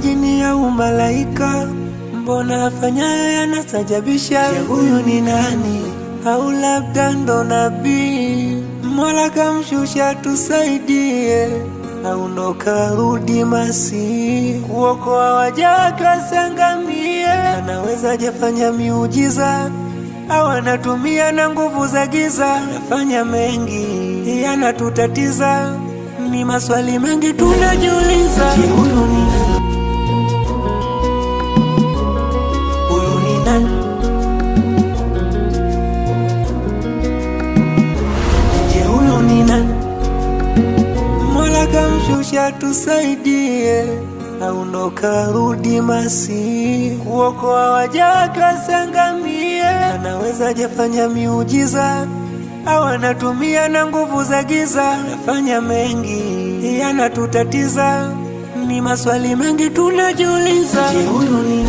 jini au malaika? Mbona afanyayo yanastajabisha? Je, huyu ni nani? Au labda ndo nabii? Mola kamshusha tusaidie, au ndo karudi Masihi kuokoa waja wake wasiangamie? Anaweza jafanya miujiza au anatumia na nguvu za giza? Anafanya mengi yanatutatiza, ni maswali mengi tunajiuliza. Je, huyu ni nani? Huyu ni nani? Je, huyu ni nani? Mola kamshusha tusaidie, au ndo karudi Masihi kuokoa waja wake wasiangamie? Anaweza jafanya miujiza au anatumia na nguvu za giza? Anafanya mengi yanatutatiza, ni maswali mengi tunajiuliza. Je, huyu ni